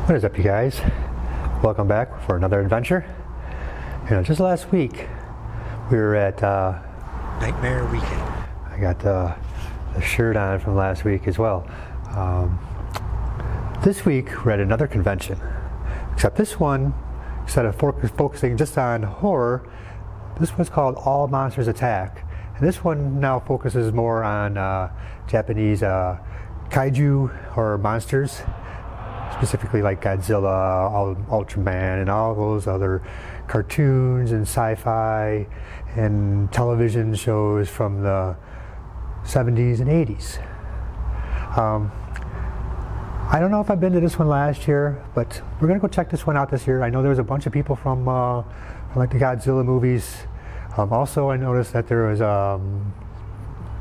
What is up, you guys? Welcome back for another adventure. Just last week we were at Nightmare Weekend. I got the shirt on from last week as well. This week we're at another convention, except this one, instead of focusing just on horror, this one's called All Monsters Attack, and this one now focuses more on Japanese kaiju or monsters, specifically like Godzilla, Ultraman, and all those other cartoons and sci-fi and television shows from the 70s and 80s. I don't know if I've been to this one last year, but we're gonna go check this one out this year. I know there was a bunch of people from like the Godzilla movies. Also, I noticed that there was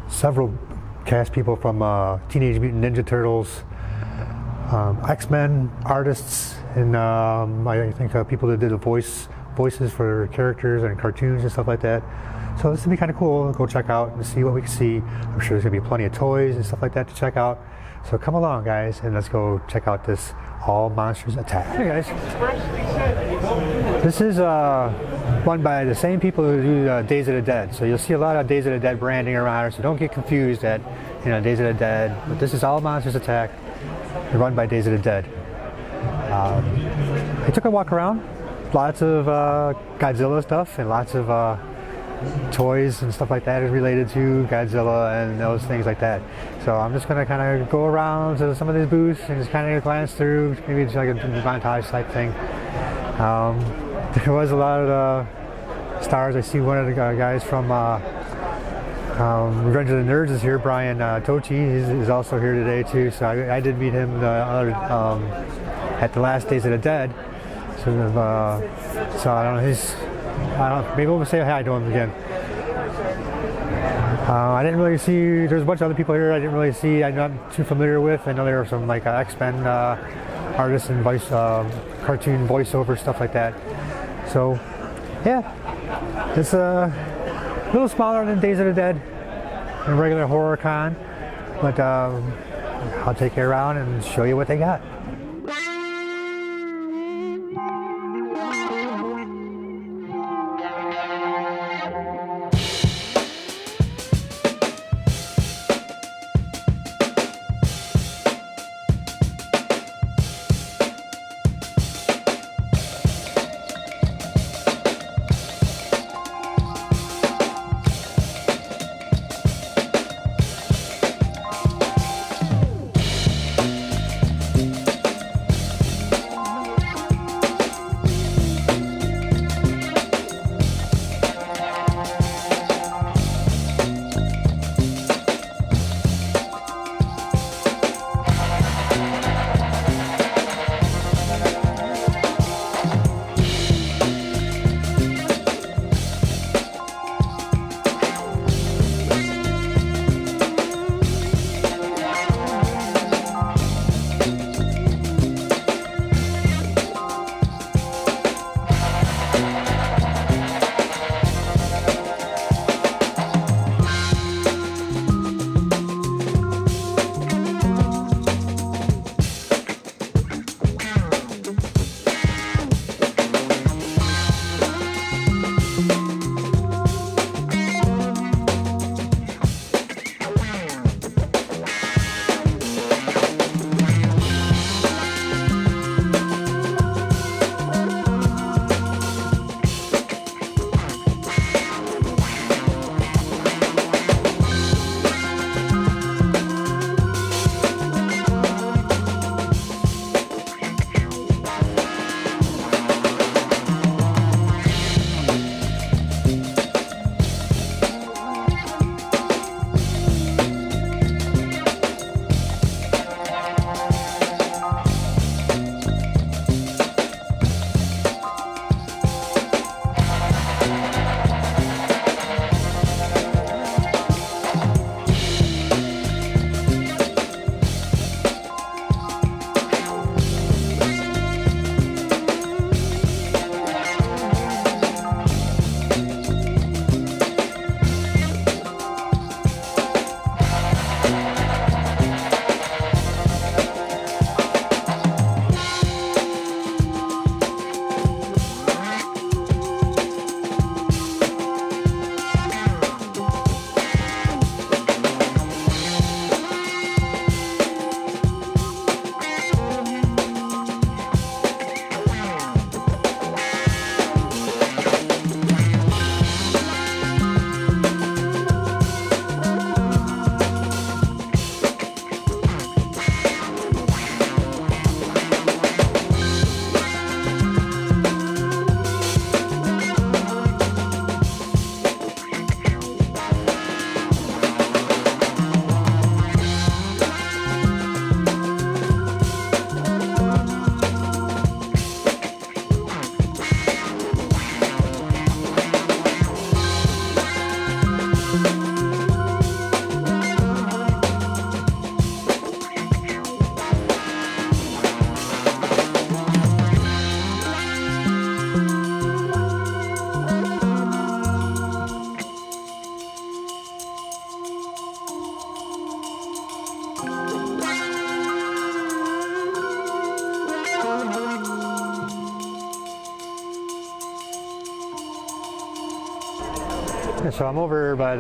several cast people from Teenage Mutant Ninja Turtles, X-Men artists, and I think people that did the voices for characters and cartoons and stuff like that. So this would be kind of cool to go check out and see what we can see. I'm sure there's going to be plenty of toys and stuff like that to check out. So come along, guys, and let's go check out this All Monsters Attack. Hey guys, this is run by the same people who do Days of the Dead. So you'll see a lot of Days of the Dead branding around here, so don't get confused at Days of the Dead. But this is All Monsters Attack, run by Days of the Dead. I took a walk around, lots of Godzilla stuff and lots of toys and stuff like that is related to Godzilla and those things like that. So I'm just going to kind of go around to some of these booths and just kind of glance through, maybe it's like a montage type thing. There was a lot of stars. I see one of the guys from Revenge of the Nerds is here. Brian Tochi is also here today too. So I did meet him at the last Days of the Dead. So I don't know. Maybe we'll say hi to him again. I didn't really see. There's a bunch of other people here. I didn't really see. I'm not too familiar with. I know there were some like X-Men artists and cartoon voiceover stuff like that. So yeah, it's a little smaller than Days of the Dead, a regular horror con, but I'll take you around and show you what they got. so I'm over, but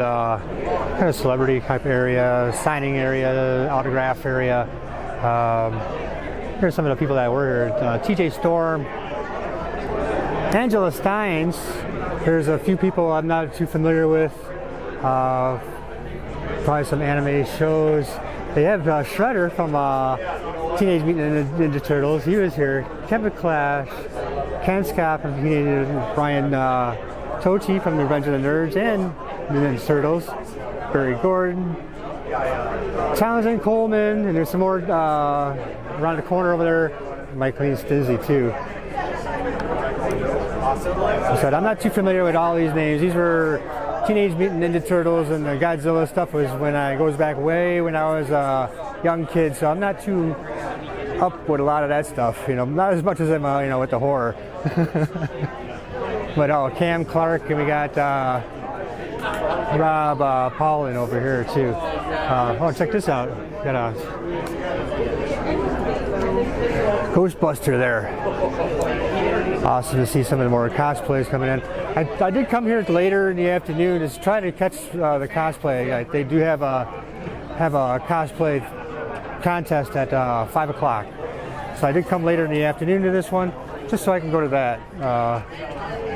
kind of celebrity type area, signing area, autograph area. Here's some of the people that were here. TJ Storm, Angela Steins. There's a few people I'm not too familiar with. Probably some anime shows. They have Shredder from Teenage Mutant Ninja Turtles. He was here. Kevin Clash, Ken Scott from Teenage Mutant, Brian Tochi from the Revenge of the Nerds and the Ninja Turtles, Barry Gordon, Townsend Coleman, and there's some more around the corner over there. Mike Lean Stinzy too. I said I'm not too familiar with all these names. These were Teenage Mutant Ninja Turtles and the Godzilla stuff was when it goes back way when I was a young kid. So I'm not too up with a lot of that stuff. You know, not as much as I'm you know with the horror. But Cam Clark, and we got Rob Paulin over here too. Check this out. Got a Ghostbuster there. Awesome to see some of the more cosplays coming in. I did come here later in the afternoon to try to catch the cosplay. They do have a cosplay contest at 5 o'clock. So I did come later in the afternoon to this one, just so I can go to that.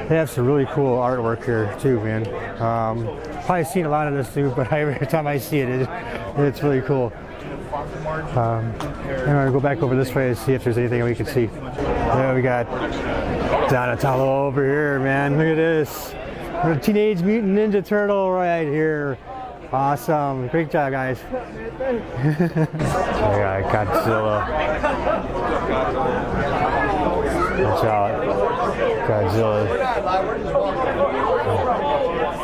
They have some really cool artwork here too, man. Probably seen a lot of this too, but every time I see it, it's really cool. I'm gonna go back over this way and see if there's anything we can see. There we got Donatello over here, man. Look at this. The Teenage Mutant Ninja Turtle right here. Awesome. Great job, guys. We got Godzilla. Watch out. Godzilla.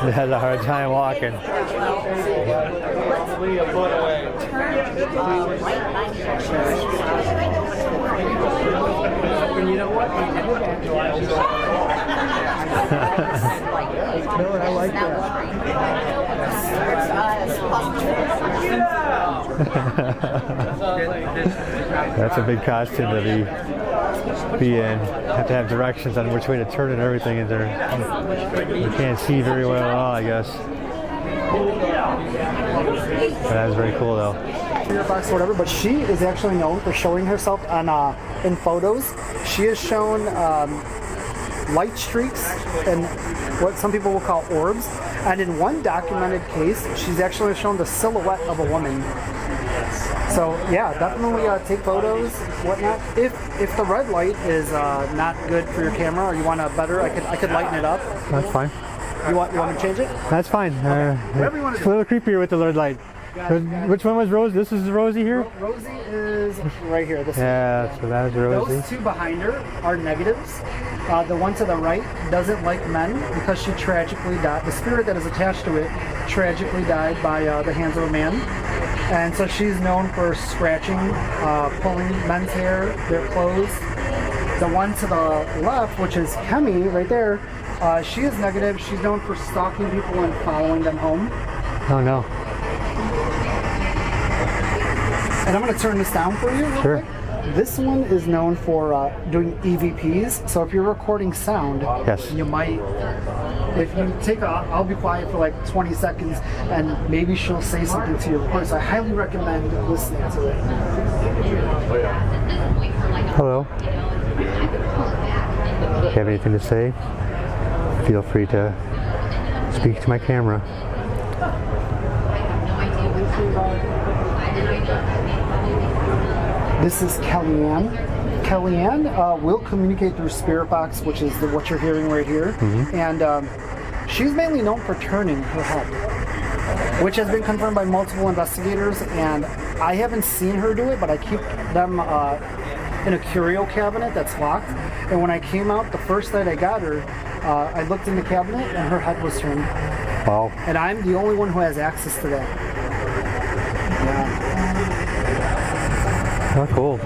He has a hard time walking. You know what? I like that. That's a big costume to be in. Have to have directions on which way to turn and everything in there. You can't see very well at all, I guess. But that was very cool though. Box or whatever, but she is actually known for showing herself on in photos. She has shown light streaks and what some people will call orbs, and in one documented case she's actually shown the silhouette of a woman. So yeah, definitely take photos, whatnot. If the red light is not good for your camera, or you want a better, I could lighten it up. That's fine. You want me to change it? That's fine. Whatever you want to it's a little creepier with the red light. Which one was Rose? This is Rosie here? Rosie is right here. This yeah, so that was Rosie. Those two behind her are negatives. The one to the right doesn't like men because she tragically died. The spirit that is attached to it tragically died by the hands of a man. And so she's known for scratching, pulling men's hair, their clothes. The one to the left, which is Kemi right there, she is negative. She's known for stalking people and following them home. Oh no. And I'm going to turn this down for you real quick. This one is known for doing EVPs. So if you're recording sound, yes, you might, if you take I'll be quiet for like 20 seconds and maybe she'll say something to your recording. So I highly recommend listening to it. Hello. If you have anything to say, feel free to speak to my camera. This is Kellyanne. Kellyanne will communicate through Spirit Box, which is what you're hearing right here. Mm-hmm. And she's mainly known for turning her head, which has been confirmed by multiple investigators. And I haven't seen her do it, but I keep them in a curio cabinet that's locked. And when I came out the first night I got her, I looked in the cabinet and her head was turned. Wow. And I'm the only one who has access to that. Yeah. Oh, cool.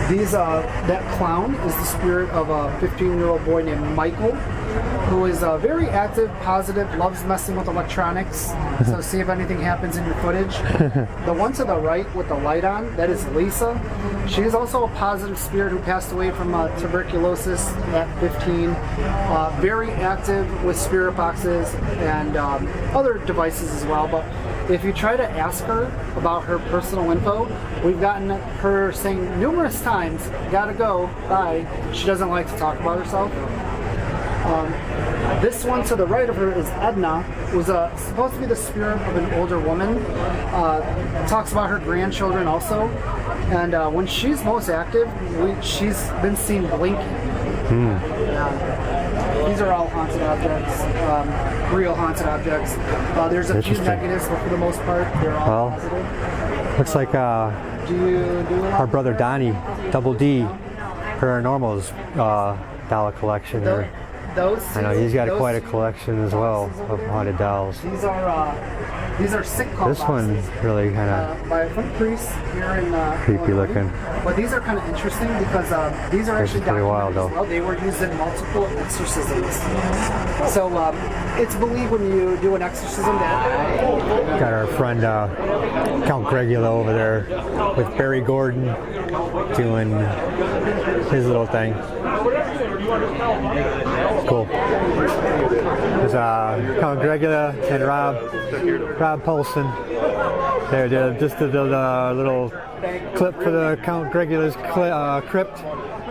These, that clown is the spirit of a 15-year-old boy named Michael. who is very active, positive, loves messing with electronics. So see if anything happens in your footage. The one to the right with the light on, that is Lisa. She is also a positive spirit who passed away from tuberculosis at 15. Very active with spirit boxes and other devices as well. But if you try to ask her about her personal info, we've gotten her saying numerous times, gotta go, bye. She doesn't like to talk about herself. This one to the right of her is Edna, who's supposed to be the spirit of an older woman. Talks about her grandchildren also. And when she's most active, she's been seen blinking. These are all haunted objects, real haunted objects. There's a few negatives, but for the most part, they're all positive. Looks like our brother Donnie, Double D, Paranormal's doll collection there. I know he's got quite a collection as well of haunted dolls. These are sick call This one really kind of by a foot priest here in creepy looking. But these are kind of interesting because these are actually pretty wild, though. well. They were used in multiple exorcisms. So it's believed when you do an exorcism that Got our friend Count Gregula over there with Barry Gordon doing his little thing. Cool. There's Count Gregula and Rob Paulson. There, just did a little clip for the Count Gregula's crypt.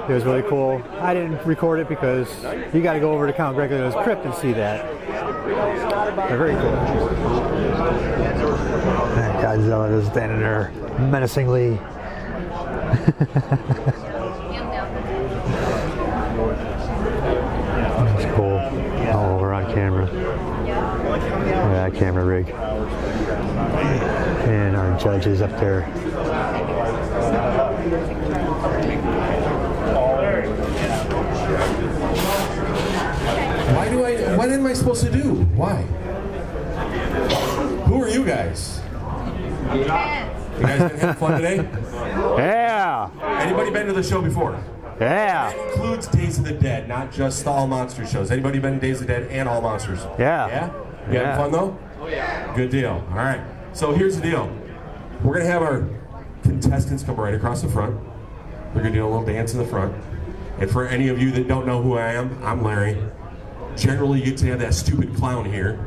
It was really cool. I didn't record it because you got to go over to Count Gregula's crypt and see that. They're very cool. And Godzilla is standing there menacingly. That's cool. All over on camera. Look at that camera rig. And our judges up there. What am I supposed to do? Why? Who are you guys? You guys been having fun today? Yeah! Anybody been to the show before? Yeah! That includes Days of the Dead, not just the All Monsters shows. Anybody been to Days of the Dead and All Monsters? Yeah. Yeah? You having fun though? Oh yeah. Good deal. All right. So here's the deal. We're gonna have our contestants come right across the front. We're gonna do a little dance in the front. And for any of you that don't know who I am, I'm Larry. Generally, you get to have that stupid clown here.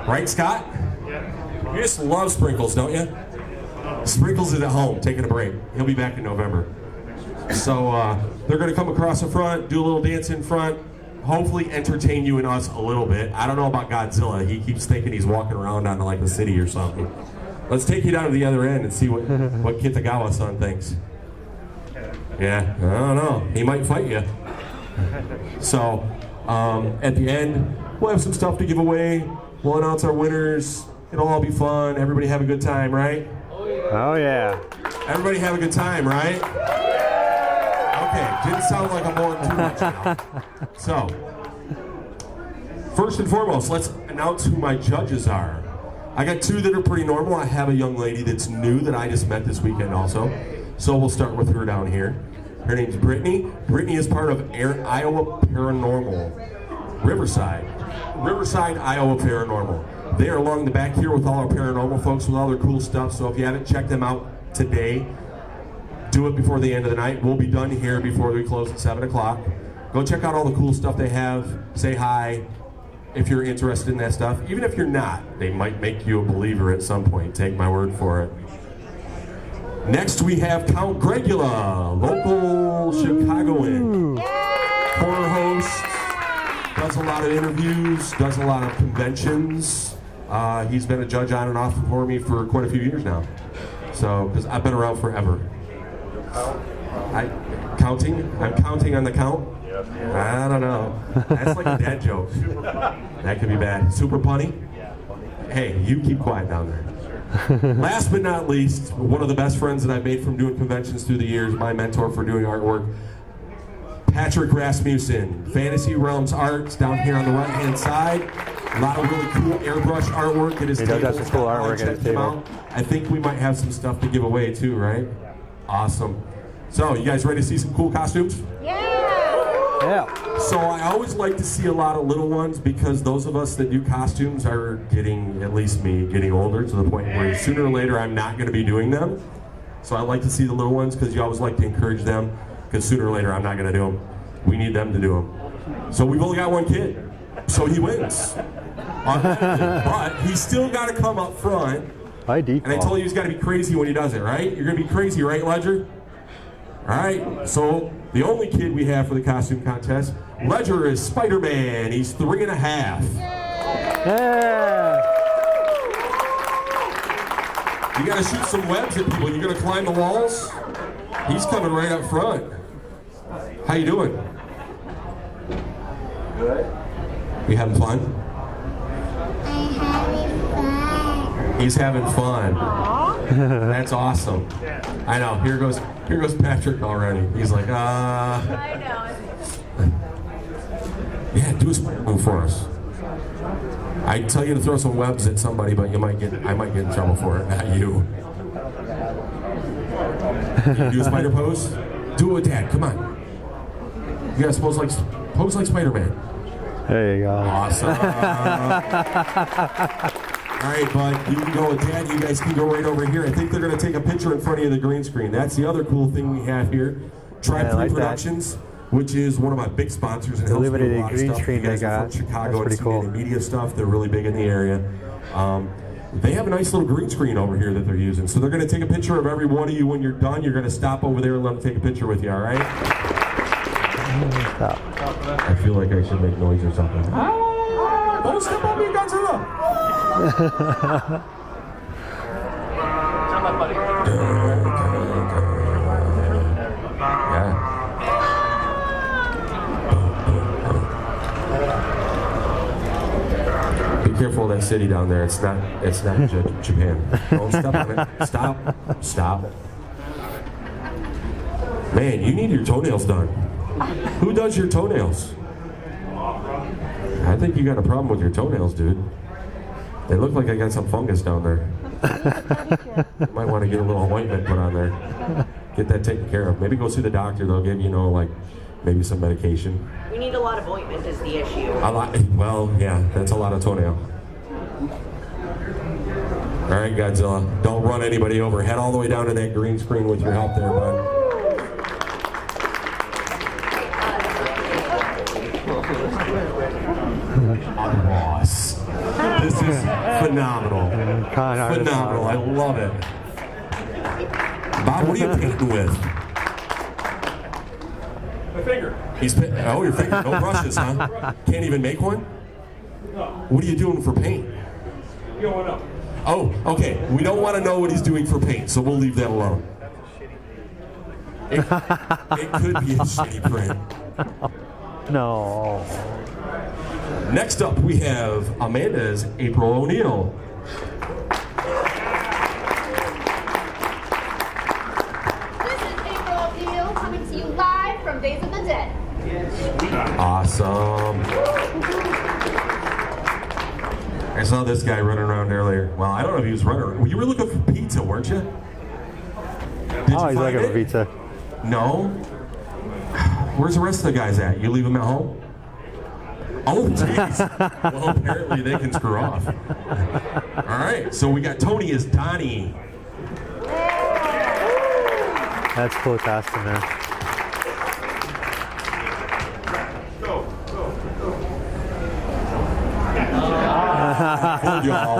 Right, Scott? Yeah. You just love Sprinkles, don't you? Sprinkles is at home, taking a break. He'll be back in November. So they're going to come across the front, do a little dance in front, hopefully entertain you and us a little bit. I don't know about Godzilla. He keeps thinking he's walking around on like the city or something. Let's take you down to the other end and see what Kitagawa-san thinks. Yeah, I don't know. He might fight you. So at the end, we'll have some stuff to give away. We'll announce our winners. It'll all be fun. Everybody have a good time, right? Oh yeah. Everybody have a good time, right? Okay, didn't sound like I'm boring too much now. So, first and foremost, let's announce who my judges are. I got two that are pretty normal. I have a young lady that's new that I just met this weekend also. So we'll start with her down here. Her name's Brittany. Brittany is part of Iowa Paranormal. Riverside, Iowa Paranormal. They are along the back here with all our paranormal folks with all their cool stuff. So if you haven't checked them out today, do it before the end of the night. We'll be done here before we close at 7 o'clock. Go check out all the cool stuff they have. Say hi if you're interested in that stuff. Even if you're not, they might make you a believer at some point. Take my word for it. Next we have Count Gregula, local Chicagoan. Horror host, does a lot of interviews, does a lot of conventions. He's been a judge on and off for me for quite a few years now. So, because I've been around forever. I'm counting on the count? I don't know. That's like a dad joke. That could be bad. Super punny? Hey, you keep quiet down there. Last but not least, one of the best friends that I've made from doing conventions through the years, my mentor for doing artwork, Patrick Rasmussen, Fantasy Realms Arts, down here on the right-hand side. A lot of really cool airbrush artwork at his table. He does have some cool artwork at his table. I think we might have some stuff to give away too, right? Awesome. So, you guys ready to see some cool costumes? Yeah! Yeah. So I always like to see a lot of little ones because those of us that do costumes are getting, at least me, getting older to the point where sooner or later I'm not going to be doing them. So I like to see the little ones because you always like to encourage them because sooner or later I'm not going to do them. We need them to do them. So we've only got one kid, so he wins. But he's still got to come up front. By default. And I told you he's got to be crazy when he does it, right? You're going to be crazy, right, Ledger? All right, so the only kid we have for the costume contest, Ledger is Spider-Man. He's 3.5. Yeah. You got to shoot some webs at people. You going to climb the walls? He's coming right up front. How you doing? Good. You having fun? I'm having fun. He's having fun. That's awesome. I know. Here goes Patrick already. He's like, I know. Yeah, do a move for us. I tell you to throw some webs at somebody, but I might get in trouble for it. Not you. Can you do a spider pose? Do it with Dad. Come on. You gotta pose like Spider-Man. There you go. Awesome. All right, bud, you can go with Dad. You guys can go right over here. I think they're going to take a picture in front of you of the green screen. That's the other cool thing we have here. Tribe 3 Productions, which is one of my big sponsors. And The helps me with a limited lot of green stuff. screen You guys they are got. from Chicago. That's pretty and cool. some media stuff. They're really big in the area. They have a nice little green screen over here that they're using. So they're going to take a picture of every one of you when you're done. You're going to stop over there and let them take a picture with you, all right? Stop. I feel like I should make noise or something. Don't step on me, Godzilla! Yeah. Be careful of that city down there. It's not Japan. Don't step on it. Stop. Man, you need your toenails done. Who does your toenails? I think you got a problem with your toenails, dude. They look like I got some fungus down there. You might want to get a little ointment put on there. Get that taken care of. Maybe go see the doctor. They'll give you, like maybe some medication. We need a lot of ointment is the issue. A lot. Well, yeah, that's a lot of toenail. All right, Godzilla. Don't run anybody over. Head all the way down to that green screen with your help there, bud. Boss. This is phenomenal. Phenomenal. I love it. Bob, what are you painting with? My finger. Oh, your finger. No brushes, huh? Can't even make one? No. What are you doing for paint? Going up. Oh, okay. We don't want to know what he's doing for paint, so we'll leave that alone. It could be a shitty print. No. Next up, we have Amanda's April O'Neil. This is April O'Neil coming to you live from Days of the Dead. Awesome. I saw this guy running around earlier. Well, I don't know if he was running around. You were looking for pizza, weren't you? Did Oh, you he's find looking it? for pizza. No? Where's the rest of the guys at? You leave them at home? Oh, jeez. Well, apparently they can screw off. All right, so we got Tony as Donnie. That's cool costume, man. Hold y'all.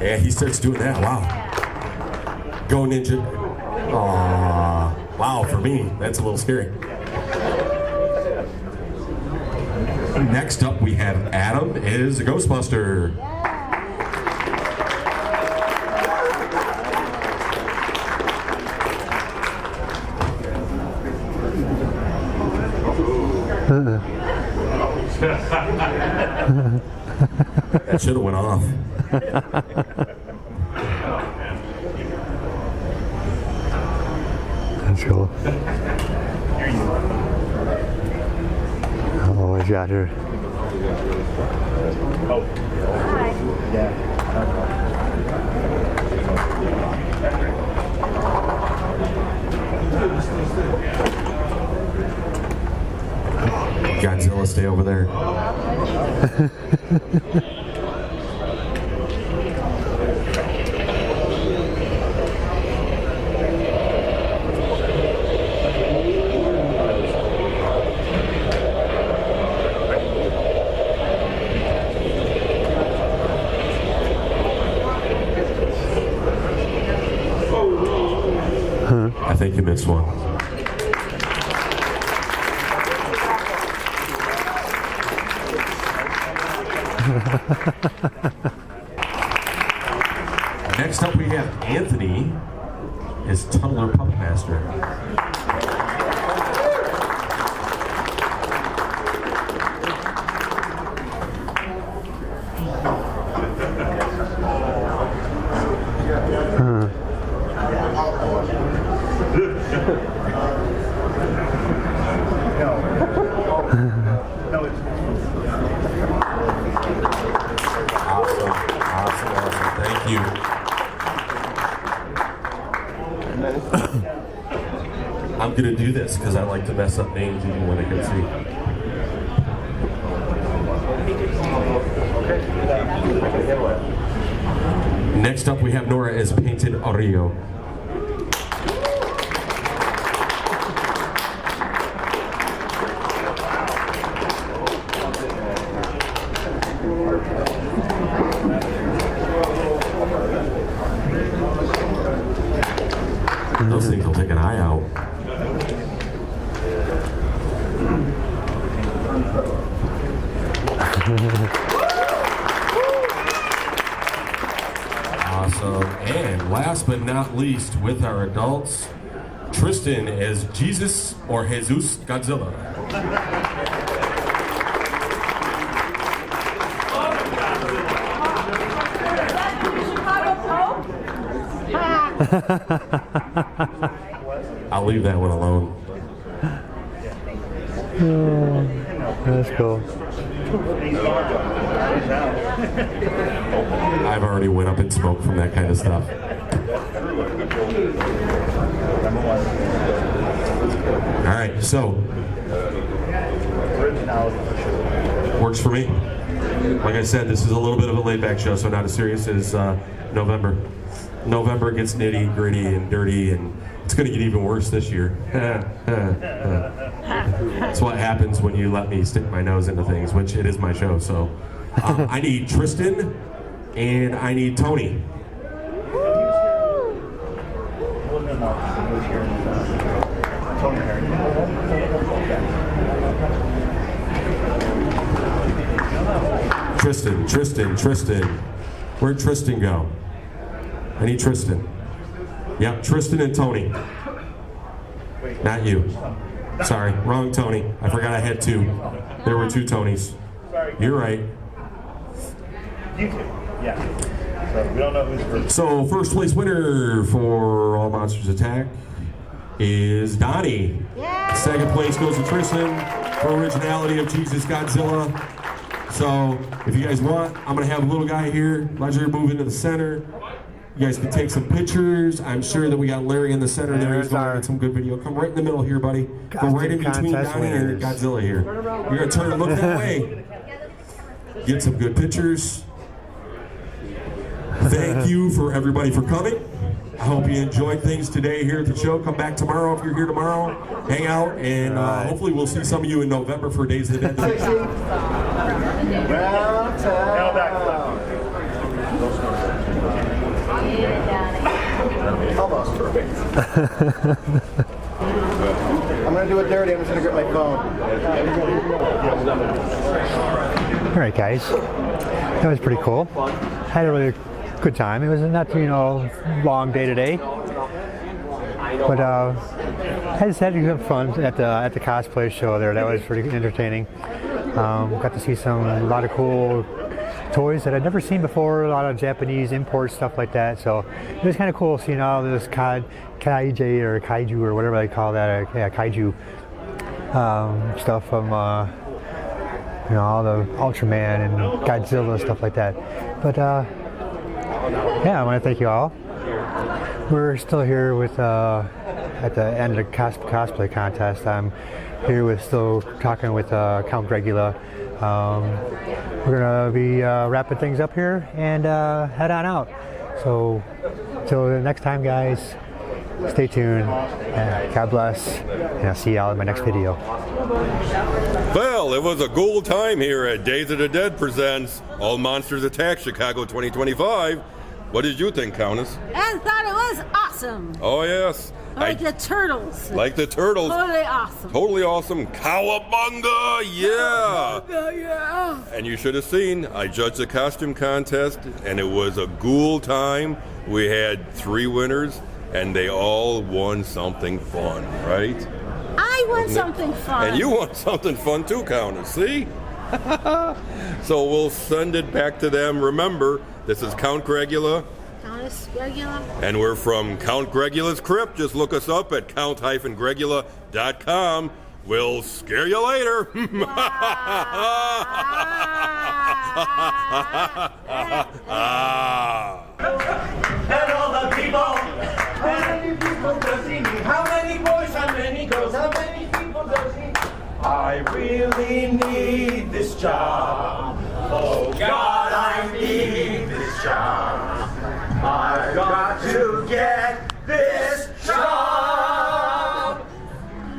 Yeah, he starts doing that. Wow. Go Ninja. Aww. Wow, for me, that's a little scary. Next up, we have Adam is a Ghostbuster. That should have went off. That's cool. Oh, what you got here? Godzilla, stay over there. I think you missed one. Next up we have Anthony as Tunneler Puppet Master. Awesome. Thank you. I'm gonna do this because I like to mess up names even when I can see. Next up we have Nora as Painted Oreo. Those things will take an eye out. Awesome. And last but not least, with our adults, Tristan as Jesus or Jesus Godzilla. I'll leave that one alone. Oh, that's cool. I've already went up in smoke from that kind of stuff. All right, so works for me. Like I said, this is a little bit of a laid-back show, so not as serious as November. November gets nitty gritty and dirty, and it's going to get even worse this year. That's what happens when you let me stick my nose into things, which it is my show. So I need Tristan and I need Tony. Tristan. Where'd Tristan go? I need Tristan. Yep, Tristan and Tony. Not you. Sorry, wrong Tony. I forgot I had two. There were two Tonys. You're right. You two. Yeah. So we don't know who's first. So first place winner for All Monsters Attack is Donnie. Yeah. Second place goes to Tristan for originality of Jesus Godzilla. So if you guys want, I'm gonna have a little guy here. Ledger move into the center. You guys can take some pictures. I'm sure that we got Larry in the center there. He's going to get some good video. Come right in the middle here, buddy. Go right in between Donnie and Godzilla here. You're going to turn and look that way. Get some good pictures. Thank you for everybody for coming. I hope you enjoyed things today here at the show. Come back tomorrow if you're here tomorrow. Hang out, and hopefully we'll see some of you in November for Days of the Dead. Now back left. Almost perfect. I'm going to do it dirty. I'm just going to get my phone. All right, guys. That was pretty cool. Had a really good time. It was not, long day today. But I just had good fun at the cosplay show there. That was pretty entertaining. Got to see a lot of cool toys that I'd never seen before, a lot of Japanese import stuff like that. So it was kind of cool seeing all this Kaiju or Kaiju or whatever they call that, Kaiju stuff from all the Ultraman and Godzilla stuff like that. But yeah, I want to thank you all. We're still here with at the end of the cosplay contest. I'm Here we're still talking with Count Dracula. We're gonna be wrapping things up here and head on out. So till the next time, guys, stay tuned. God bless, and I'll see y'all in my next video. Well, it was a cool time here at Days of the Dead presents All Monsters Attack Chicago 2025. What did you think, Countess? I thought it was awesome. Oh, yes. Like the turtles. Like the turtles. Totally awesome. Totally awesome. Cowabunga, yeah. Yeah. And you should have seen, I judged the costume contest, and it was a cool time. We had 3 winners, and they all won something fun, right? I want something fun. And you want something fun too, Countess, see? So we'll send it back to them. Remember, this is Count Gregula. Countess Gregula. And we're from Count Gregula's Crypt. Just look us up at count-gregula.com. We'll scare you later. And all the people, how many people does he need? How many boys, how many girls, how many people does he need? I really need this job. Oh God, I need this job. I've got to get this job.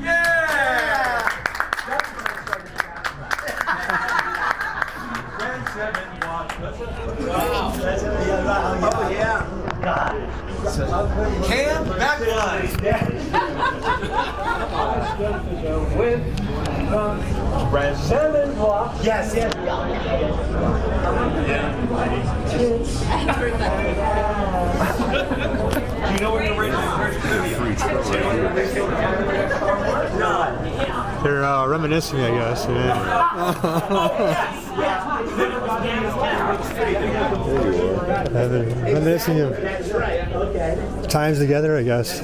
Yeah! Oh yeah. Cam backline. With Brazilian block. Yes, yes. Do you know where you're They're reminiscing, I guess. Reminiscing of times together, I guess.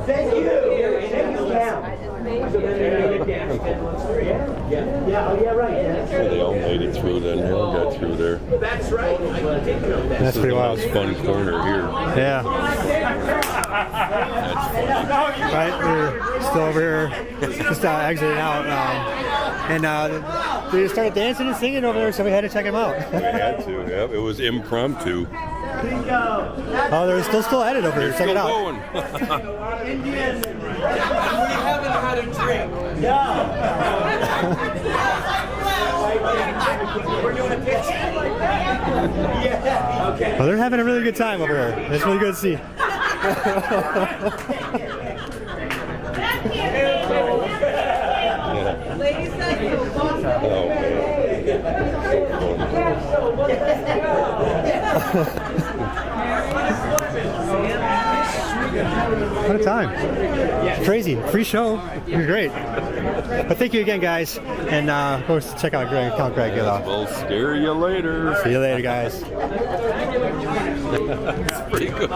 Thank you. Yeah, right. They all made it through then. They all got through there. That's right. That's pretty wild. This is the most fun corner here. Yeah. Right, we're still over here, just exiting out, and they just started dancing and singing over there, so we had to check them out. We had to, yeah. It was impromptu. Oh, they're still at it over here. Check it out. Going. Indian. We haven't had a drink. No. We're doing a pitch. Yeah. Okay. Well, they're having a really good time over here. It's really good to see. Ladies and What a time. It's crazy. Free show. It was great. But thank you again, guys. And go check out Count Dracula. We'll scare you later. See you later, guys. It's pretty good.